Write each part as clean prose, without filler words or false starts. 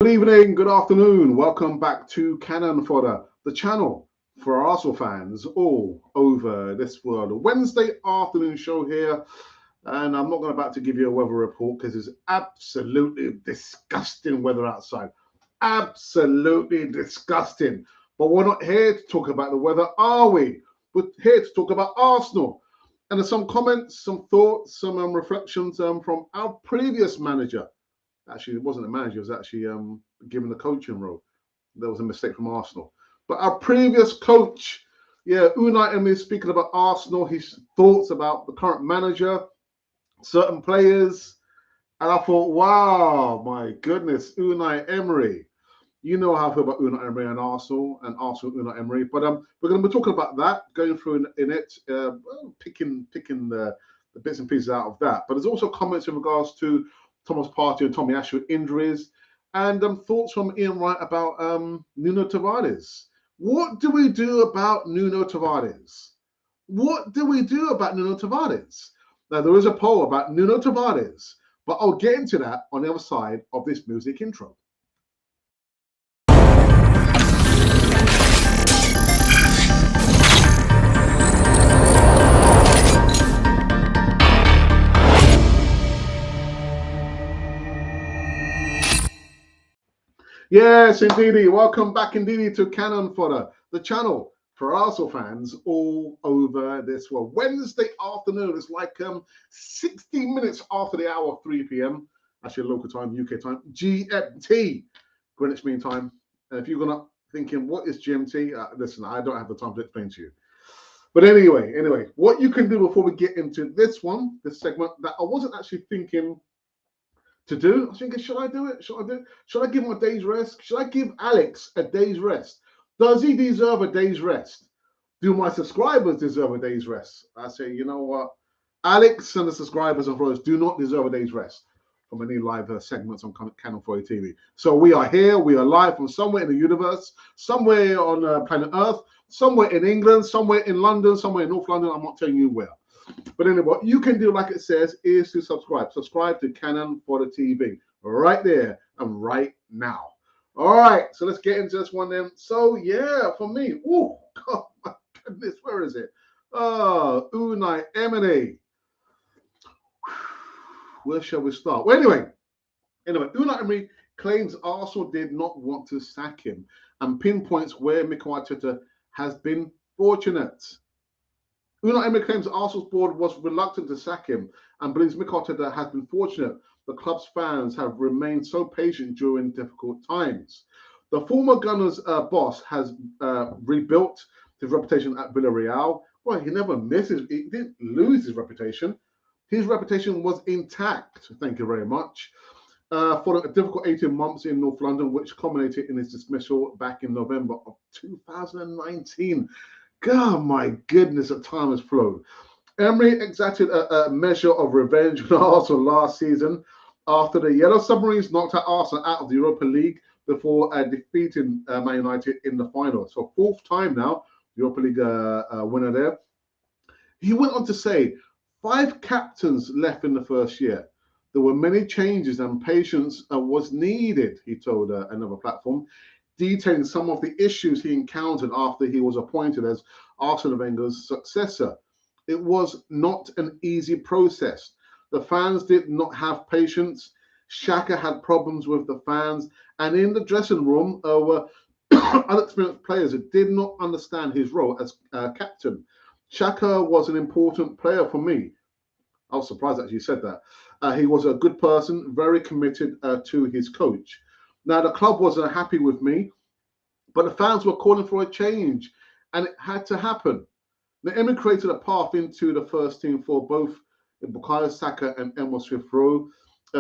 Good evening, good afternoon. Welcome back to Cannon Fodder, the channel for Arsenal fans all over this world. A Wednesday afternoon show here, and I'm not about to give you a weather report because it's absolutely disgusting weather outside. Absolutely disgusting. But we're not here to talk about the weather, are we? We're here to talk about Arsenal. And there's some comments, some thoughts, some reflections from our previous manager. Actually, it wasn't a manager, it was actually given the coaching role. There was a mistake from Arsenal. But our previous coach, Unai Emery, speaking about Arsenal, his thoughts about the current manager, certain players. And I thought, wow, my goodness, Unai Emery. You know how I feel about Unai Emery and Arsenal Unai Emery. But we're going to be talking about that, going through in it, picking the bits and pieces out of that. But there's also comments in regards to Thomas Partey and Tommy Ash injuries, and thoughts from Ian Wright about Nuno Tavares. What do we do about Nuno Tavares? What do we do about Nuno Tavares? Now, there is a poll about Nuno Tavares, but I'll get into that on the other side of this music intro. Yes, indeedy. Welcome back, indeedy, to Cannon Fodder, the channel for Arsenal fans all over this world. Wednesday afternoon, it's like 60 minutes after the hour of 3 p.m. Actually, local time, UK time, GMT, Greenwich Mean Time. And if you're gonna thinking, what is GMT? Listen, I don't have the time to explain to you. But anyway, what you can do before we get into this segment that I wasn't actually thinking to do. I was thinking, should I do it? Should I give him a day's rest? Should I give Alex a day's rest? Does he deserve a day's rest? Do my subscribers deserve a day's rest? I say, you know what? Alex and the subscribers and followers do not deserve a day's rest from any live segments on Cannon 40 TV. So we are here. We are live from somewhere in the universe, somewhere on planet Earth, somewhere in England, somewhere in London, somewhere in North London. I'm not telling you where. But anyway, what you can do, like it says, is to subscribe. Subscribe to Cannon Fodder TV right there and right now. All right, so let's get into this one then. So, yeah, for me, oh, God, my goodness, where is it? Oh, Unai Emery. Where shall we start? Well, anyway, Unai Emery claims Arsenal did not want to sack him and pinpoints where MIKEL Arteta has been fortunate. Unai Emery claims Arsenal's board was reluctant to sack him and believes MIKEL Arteta has been fortunate. The club's fans have remained so patient during difficult times. The former Gunners boss has rebuilt his reputation at Villarreal. Well, he never misses. He didn't lose his reputation. His reputation was intact. Thank you very much. Following a difficult 18 months in North London, which culminated in his dismissal back in November of 2019. God, my goodness, the time has flown. Emery exacted a measure of revenge on Arsenal last season after the Yellow Submarines knocked out Arsenal out of the Europa League before defeating Man United in the final. So fourth time now, Europa League winner there. He went on to say, 5 captains left in the first year. There were many changes and patience was needed, he told another platform, detailing some of the issues he encountered after he was appointed as Arsene Wenger's successor. It was not an easy process. The fans did not have patience. XHAKA had problems with the fans, and in the dressing room were unexperienced players that did not understand his role as captain. XHAKA was an important player for me. I was surprised that you said that. He was a good person, very committed to his coach. Now, the club wasn't happy with me, but the fans were calling for a change, and it had to happen. The Emery created a path into the first team for both Bukayo Saka and Emile Smith-Rowe,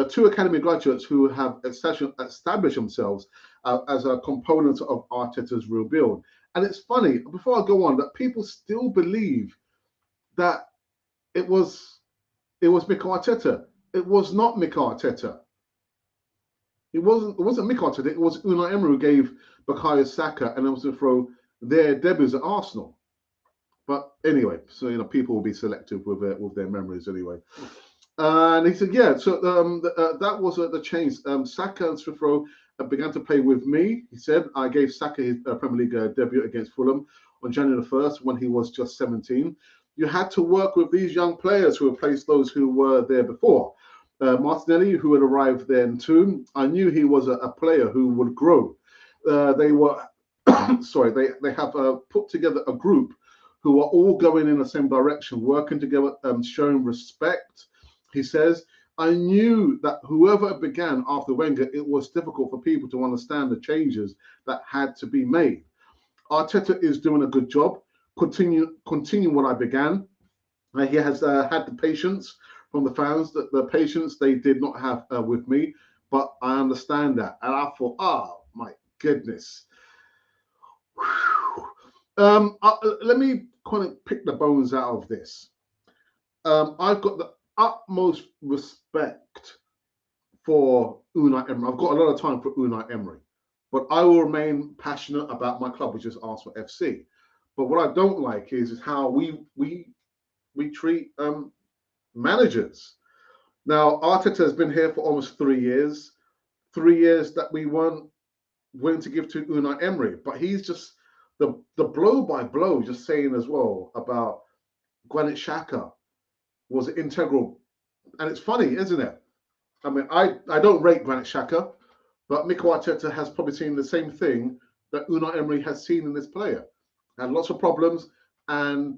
2 academy graduates who have established themselves as a component of Arteta's rebuild. And it's funny, before I go on, that people still believe that it was MIKEL Arteta. It was not MIKEL Arteta. It wasn't MIKEL Arteta. It was Unai Emery who gave Bukayo Saka and Emile Smith-Rowe their debuts at Arsenal. But anyway, so people will be selective with their memories anyway. And he said, yeah. So that was the change. Saka and Smith-Rowe began to play with me. He said, I gave XHAKA his Premier League debut against Fulham on January the 1st when he was just 17. You had to work with these young players who replaced those who were there before. Martinelli, who had arrived then too, I knew he was a player who would grow. They were, sorry, they have put together a group who are all going in the same direction, working together, showing respect. He says, I knew that whoever began after Wenger, it was difficult for people to understand the changes that had to be made. Arteta is doing a good job. Continue what I began. He has had the patience from the fans, the patience they did not have with me, but I understand that. And I thought, oh my goodness. Let me kind of pick the bones out of this. I've got the utmost respect for Unai Emery. I've got a lot of time for Unai Emery, but I will remain passionate about my club, which is Arsenal FC. But what I don't like is how we treat managers. Now, Arteta has been here for almost 3 years. 3 years that we weren't willing to give to Unai Emery, but he's just the blow by blow, just saying as well about Granit Xhaka was integral. And it's funny, isn't it? I mean, I don't rate Granit Xhaka, but Mikel Arteta has probably seen the same thing that Unai Emery has seen in this player. Had lots of problems, and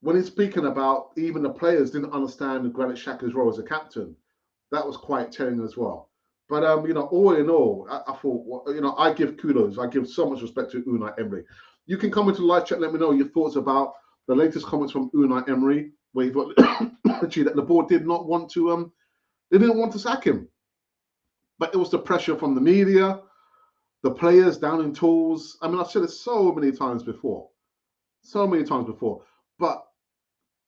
when he's speaking about even the players didn't understand Granit Xhaka's role as a captain, that was quite telling as well. But all in all, I thought, well, I give kudos. I give so much respect to Unai Emery. You can come into the live chat, let me know your thoughts about the latest comments from Unai Emery, where he thought actually that the board did not want to, they didn't want to sack him. But it was the pressure from the media, the players down in tools. I mean, I've said it so many times before. But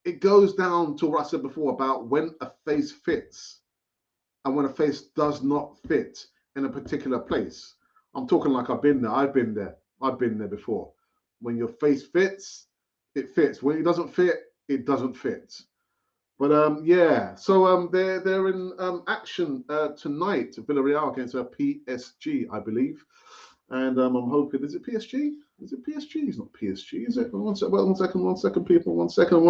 it goes down to what I said before about when a face fits and when a face does not fit in a particular place. I'm talking like I've been there before. When your face fits, it fits. When it doesn't fit, it doesn't fit. But yeah, so they're in action tonight, Villarreal against PSG, I believe. And I'm hoping, is it PSG? Is it PSG? It's not PSG, is it? One second, people. One second.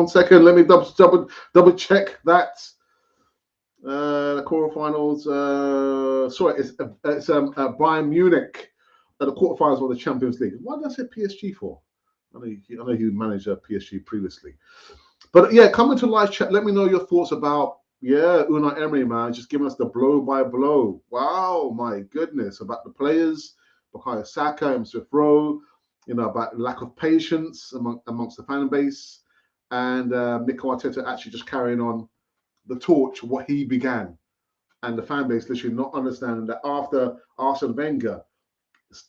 Let me double check that. The quarterfinals. Sorry, it's Bayern Munich at the quarterfinals of the Champions League. Why did I say PSG for? I know you managed PSG previously. But yeah, come into live chat. Let me know your thoughts about Unai Emery, man, just giving us the blow by blow. Wow, my goodness, about the players, Bukayo Saka and Smith Rowe, about lack of patience amongst the fan base, and Mikel Arteta actually just carrying on the torch what he began, and the fan base literally not understanding that after Arsene Wenger,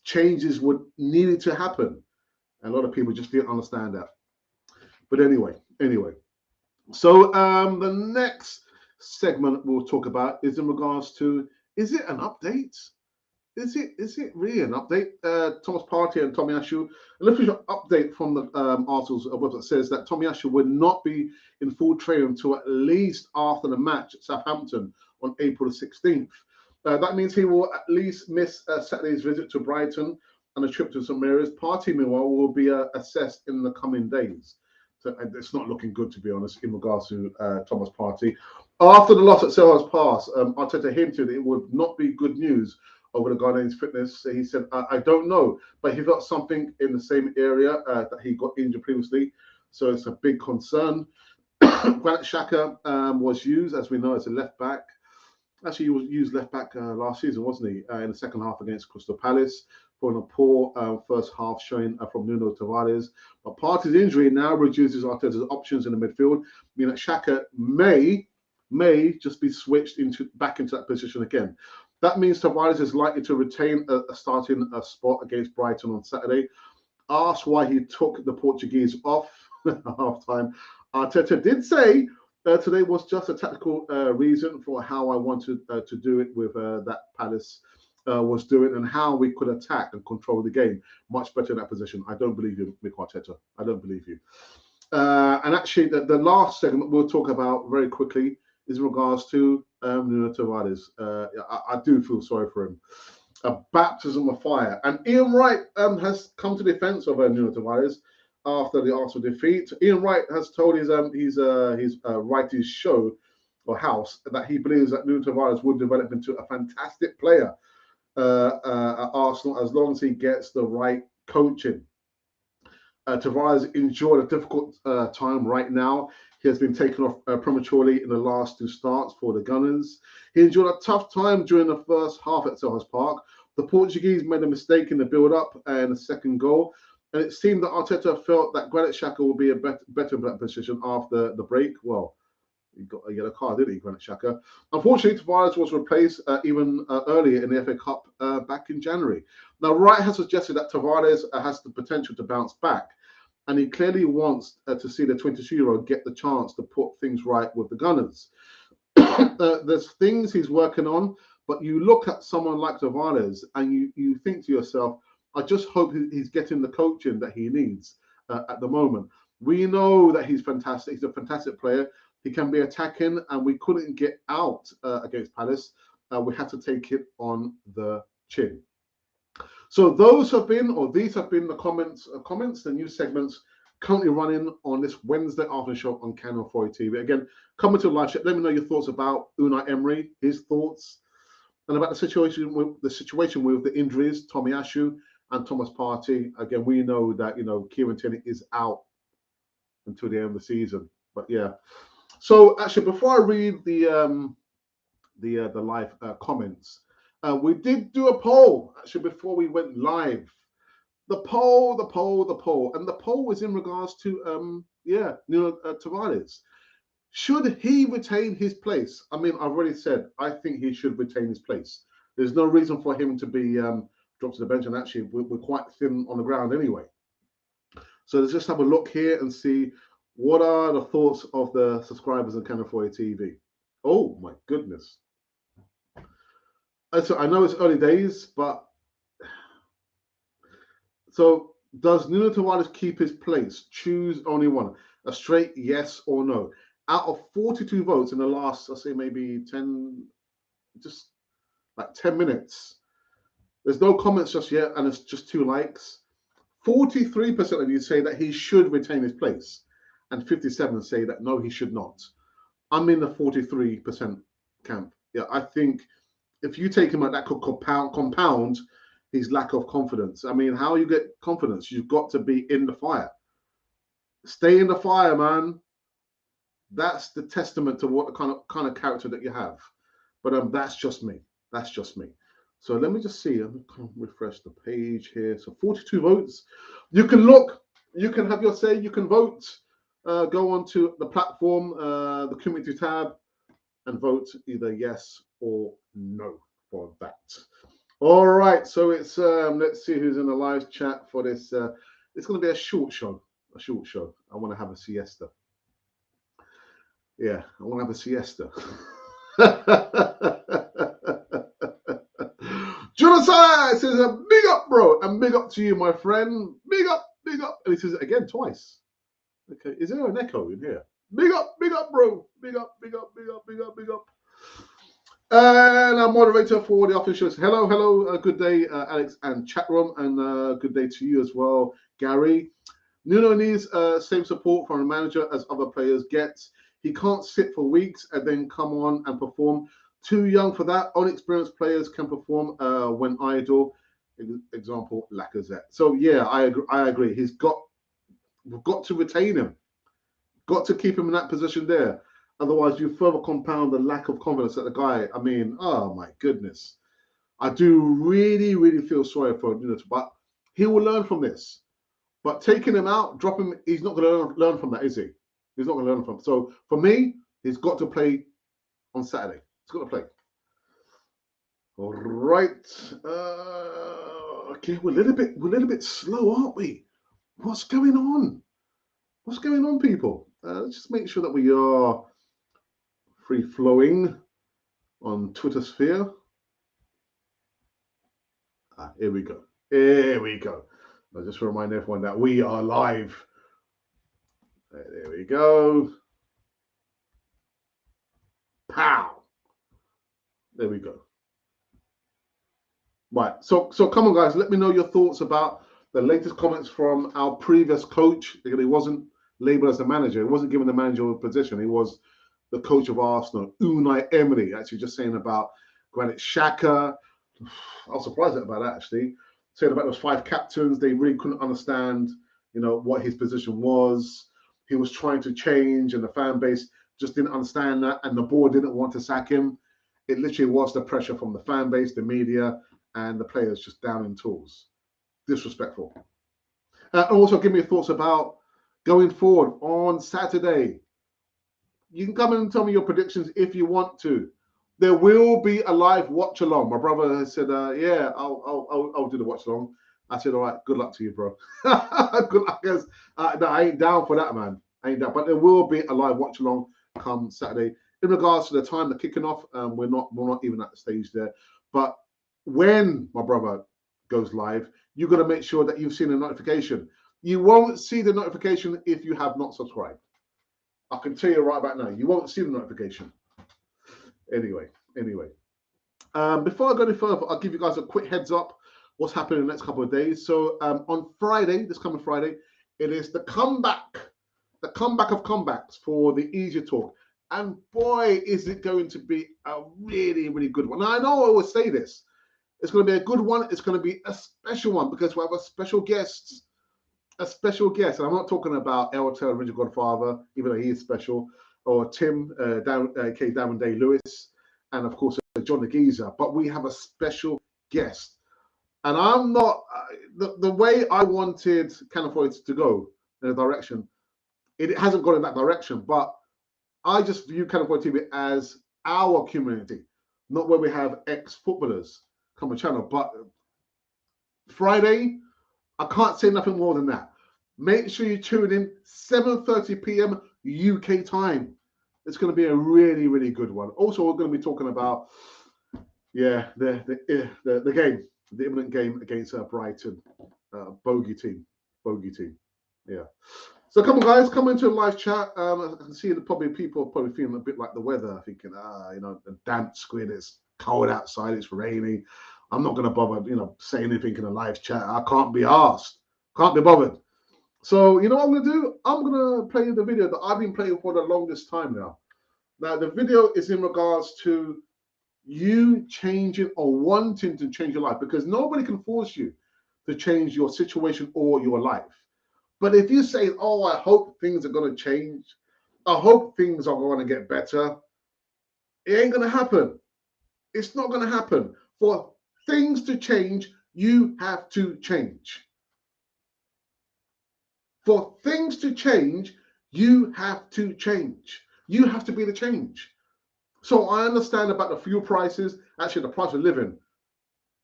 changes would needed to happen. And a lot of people just didn't understand that. But anyway. So the next segment we'll talk about is in regards to, is it an update? Is it really an update? Thomas Partey and Tomiyasu, an official update from the Arsenal's website says that Tomiyasu will not be in full training until at least after the match at Southampton on April the 16th. That means he will at least miss Saturday's visit to Brighton and a trip to St Mary's. Partey, meanwhile, will be assessed in the coming days. So it's not looking good, to be honest, in regards to Thomas Partey. After the loss at Selhurst Pass, Arteta hinted it would not be good news over the Ghanaian's fitness. He said, I don't know, but he felt something in the same area that he got injured previously. So it's a big concern. Granit Xhaka was used, as we know, as a left back. Actually, he was used left back last season, wasn't he? In the second half against Crystal Palace, following a poor first half showing from Nuno Tavares. But Partey's injury now reduces Arteta's options in the midfield, meaning that Xhaka may just be switched back into that position again. That means Tavares is likely to retain a starting spot against Brighton on Saturday. Asked why he took the Portuguese off at half-time, Arteta did say today was just a tactical reason for how I wanted to do it with that Palace was doing and how we could attack and control the game much better in that position. I don't believe you, Mikel Arteta. I don't believe you. And actually, the last segment we'll talk about very quickly is in regards to Nuno Tavares. I do feel sorry for him. a baptism of fire. And Ian Wright has come to defence of Nuno Tavares after the Arsenal defeat. Ian Wright has told his writers show or house that he believes that Nuno Tavares would develop into a fantastic player at Arsenal as long as he gets the right coaching. Tavares enjoyed a difficult time right now. He has been taken off prematurely in the last 2 starts for the Gunners. He enjoyed a tough time during the first half at Selhurst Park. The Portuguese made a mistake in the build-up and the second goal, and it seemed that Arteta felt that Granit Xhaka would be a better in that position after the break. Well, he got a yellow card, didn't he, Granit Xhaka? Unfortunately, Tavares was replaced even earlier in the FA Cup back in January. Now, Wright has suggested that Tavares has the potential to bounce back, and he clearly wants to see the 22-year-old get the chance to put things right with the Gunners. There's things he's working on, but you look at someone like Tavares and you think to yourself, I just hope he's getting the coaching that he needs at the moment. We know that he's fantastic. He's a fantastic player. He can be attacking, and we couldn't get out against Palace. We had to take it on the chin. So these have been the comments, the new segments currently running on this Wednesday afternoon show on Channel 4 TV. Again, comment to live chat. Let me know your thoughts about Unai Emery, his thoughts, and about the situation with the injuries, Tomiyasu and Thomas Partey. Again, we know that Kieran Tierney is out until the end of the season. But yeah. So actually, before I read the live comments, we did do a poll actually before we went live. The poll, and the poll was in regards to Nuno Tavares. Should he retain his place? I mean, I've already said I think he should retain his place. There's no reason for him to be dropped to the bench, and actually we're quite thin on the ground anyway. So let's just have a look here and see what are the thoughts of the subscribers on Channel 4 TV. Oh my goodness. So I know it's early days, but so does Nuno Tavares keep his place? Choose only one. A straight yes or no. Out of 42 votes in the last, I'll say maybe 10, just like 10 minutes. There's no comments just yet, and it's just 2 likes. 43% of you say that he should retain his place, and 57 say that no, he should not. I'm in the 43% camp. Yeah, I think if you take him out, that could compound his lack of confidence. I mean, how you get confidence? You've got to be in the fire. Stay in the fire, man. That's the testament to what the kind of character that you have. But that's just me. That's just me. So let me just see. I'm going to refresh the page here. So 42 votes. You can look. You can have your say. You can vote. Go onto the platform, the community tab, and vote either yes or no for that. All right. So it's let's see who's in the live chat for this. It's going to be a short show. A short show. I want to have a siesta. Yeah, I want to have a siesta. Jonathan says a big up, bro, and big up to you, my friend. Big up, big up. And he says it again twice. Okay, is there an echo in here? Big up, bro. Big up, big up, big up, big up, big up. And our moderator for the officials. Hello, good day, Alex and chat room, and good day to you as well, Gary. Nuno needs same support from a manager as other players get. He can't sit for weeks and then come on and perform. Too young for that. Unexperienced players can perform when idle. Example, Lacazette. So yeah, I agree. We've got to retain him. Got to keep him in that position there. Otherwise, you further compound the lack of confidence that the guy. I mean, oh my goodness. I do really, really feel sorry for him, but he will learn from this. But taking him out, drop him, he's not going to learn from that, is he? He's not going to learn from it. So for me, he's got to play on Saturday. He's got to play. All right. Okay, we're a little bit slow, aren't we? What's going on? What's going on, people? Let's just make sure that we are free flowing on Twitter sphere. Here we go. Here we go. I'll just remind everyone that we are live. There we go. Pow. There we go. Right. So come on, guys. Let me know your thoughts about the latest comments from our previous coach. He wasn't labelled as the manager. He wasn't given the managerial position. He was the coach of Arsenal, Unai Emery. Actually, just saying about GRANIT XHAKA. I was surprised about that, actually. Saying about those 5 captains, they really couldn't understand, what his position was. He was trying to change, and the fan base just didn't understand that, and the board didn't want to sack him. It literally was the pressure from the fan base, the media, and the players just down in tools. Disrespectful. Also, give me your thoughts about going forward on Saturday. You can come in and tell me your predictions if you want to. There will be a live watch along. My brother has said, "Yeah, I'll do the watch along." I said, "All right, good luck to you, bro." Good luck, guys. No, I ain't down for that, man. I ain't down. But there will be a live watch along come Saturday. In regards to the time, the kicking off, we're not even at the stage there. But when my brother goes live, you've got to make sure that you've seen a notification. You won't see the notification if you have not subscribed. I can tell you right about now, you won't see the notification. Anyway. Before I go any further, I'll give you guys a quick heads up what's happening in the next couple of days. So on Friday, this coming Friday, it is the comeback of comebacks for the Easier Talk. And boy, is it going to be a really, really good one. Now, I know I always say this. It's going to be a good one. It's going to be a special one because we have a special guest. And I'm not talking about Elton, Original Godfather, even though he is special, or Tim, Darren Day-Lewis, and of course, John the Geezer. But we have a special guest. And I'm not, the way I wanted Canafoid to go in a direction, it hasn't gone in that direction. But I just view Canafoid TV as our community, not where we have ex-footballers come on channel. But Friday, I can't say nothing more than that. Make sure you tune in 7:30 p.m. UK time. It's going to be a really, really good one. Also, we're going to be talking about, the game, the imminent game against Brighton, bogey team. Yeah. So come on, guys, come into a live chat. I can see that people are probably feeling a bit like the weather, thinking, the damp squid, it's cold outside, it's raining. I'm not going to bother, say anything in a live chat. I can't be asked. Can't be bothered. So, you know what I'm going to do? I'm going to play the video that I've been playing for the longest time now. Now, the video is in regards to you changing or wanting to change your life, because nobody can force you to change your situation or your life. But if you say, oh, I hope things are going to change, I hope things are going to get better, it ain't going to happen. It's not going to happen. For things to change, you have to change. For things to change, you have to change. You have to be the change. So I understand about the fuel prices, actually the price of living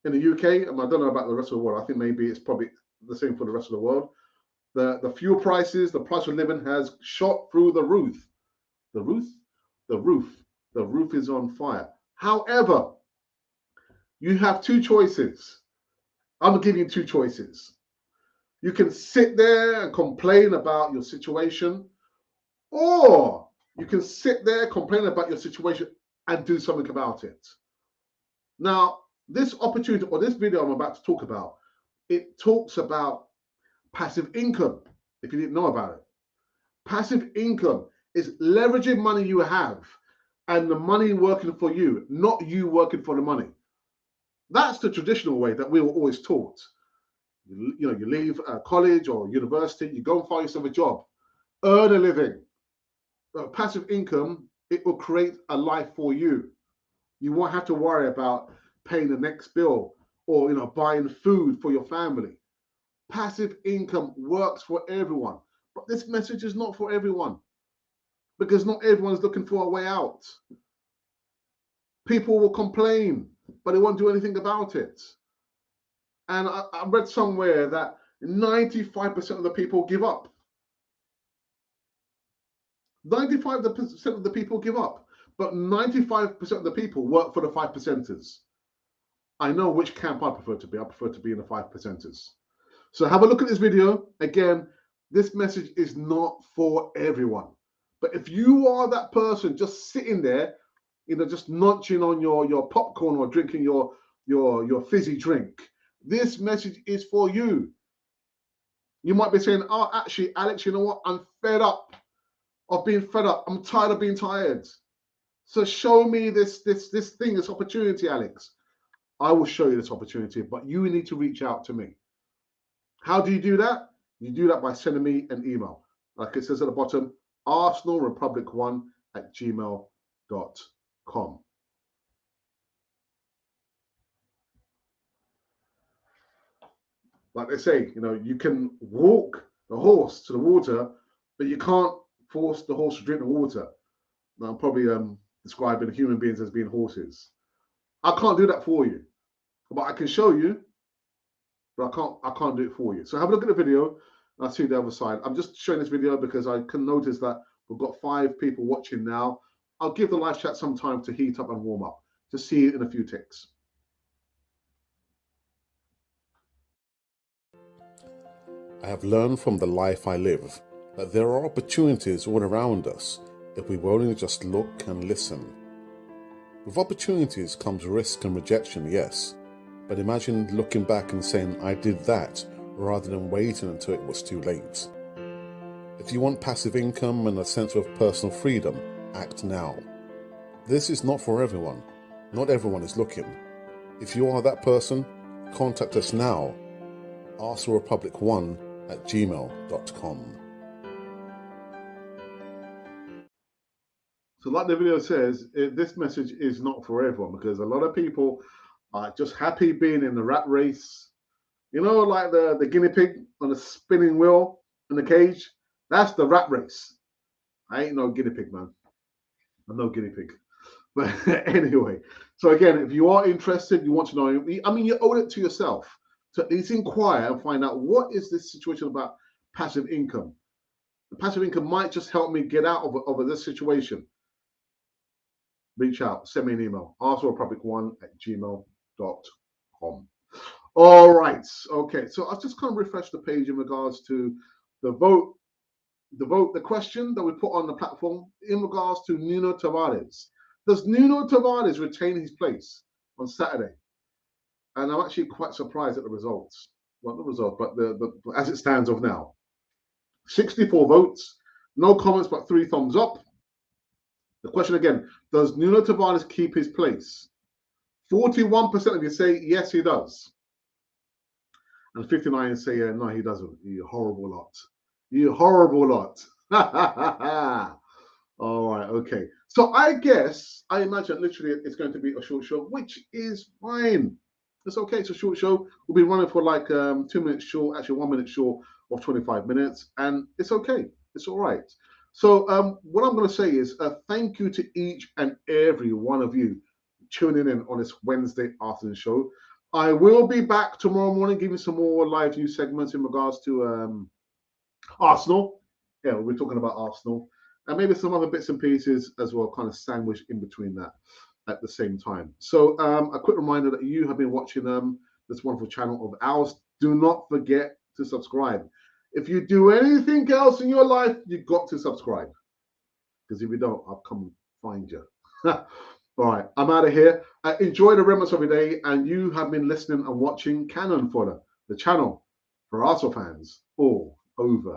in the UK, and I don't know about the rest of the world. I think maybe it's probably the same for the rest of the world. The fuel prices, the price of living has shot through the roof. The roof is on fire. However, you have two choices. I'm going to give you two choices. You can sit there and complain about your situation, or you can sit there, complain about your situation, and do something about it. Now, this opportunity, or this video I'm about to talk about, it talks about passive income, if you didn't know about it. Passive income is leveraging money you have and the money working for you, not you working for the money. That's the traditional way that we were always taught. You leave college or university, you go and find yourself a job, earn a living. Passive income, it will create a life for you. You won't have to worry about paying the next bill or buying food for your family. Passive income works for everyone, but this message is not for everyone, because not everyone's looking for a way out. People will complain, but they won't do anything about it. And I read somewhere that 95% of the people give up. 95% of the people give up, but 95% of the people work for the 5%ers. I know which camp I prefer to be. I prefer to be in the 5%ers. So have a look at this video. Again, this message is not for everyone. But if you are that person just sitting there, just munching on your popcorn or drinking your your fizzy drink. This message is for you. You might be saying, oh, actually, Alex, you know what? I'm fed up of being fed up. I'm tired of being tired. So show me this thing, this opportunity, Alex. I will show you this opportunity, but you need to reach out to me. How do you do that? You do that by sending me an email. Like it says at the bottom, arsenalrepublic1@gmail.com. Like they say, you know, you can walk the horse to the water, but you can't force the horse to drink the water. Now, I'm probably describing human beings as being horses. I can't do that for you, but I can show you, but I can't do it for you. So have a look at the video. And I'll see you the other side. I'm just showing this video because I can notice that we've got 5 people watching now. I'll give the live chat some time to heat up and warm up. Just see it in a few ticks. I have learned from the life I live that there are opportunities all around us if we will only just look and listen. With opportunities comes risk and rejection, yes, but imagine looking back and saying, I did that, rather than waiting until it was too late. If you want passive income and a sense of personal freedom, act now. This is not for everyone. Not everyone is looking. If you are that person, contact us now. arsenalrepublic1@gmail.com. So like the video says, this message is not for everyone because a lot of people are just happy being in the rat race. You know, like the guinea pig on the spinning wheel in the cage? That's the rat race. I ain't no guinea pig, man. I'm no guinea pig. But anyway, so again, if you are interested, you want to know, I mean, you owe it to yourself to at least inquire and find out what is this situation about passive income. The passive income might just help me get out of this situation. Reach out, send me an email, arsenalrepublic1@gmail.com. All right, okay. So I've just kind of refreshed the page in regards to the question that we put on the platform in regards to Nuno Tavares. Does Nuno Tavares retain his place on Saturday? And I'm actually quite surprised at the results. Well, not the result, but as it stands of now. 64 votes, no comments, but 3 thumbs up. The question again, does Nuno Tavares keep his place? 41% of you say yes, he does. And 59 say no, he doesn't. You horrible lot. You horrible lot. All right, okay. So I imagine literally it's going to be a short show, which is fine. It's okay. It's a short show. We'll be running for like 2 minutes short, actually 1 minute short of 25 minutes, and it's okay. It's all right. So what I'm going to say is thank you to each and every one of you tuning in on this Wednesday afternoon show. I will be back tomorrow morning giving some more live news segments in regards to Arsenal. Yeah, we're talking about Arsenal. And maybe some other bits and pieces as well, kind of sandwiched in between that at the same time. So a quick reminder that you have been watching this wonderful channel of ours. Do not forget to subscribe. If you do anything else in your life, you've got to subscribe. Because if you don't, I'll come and find you. All right, I'm out of here. Enjoy the remnants of your day. And you have been listening and watching Cannon Fodder, the channel for Arsenal fans all over.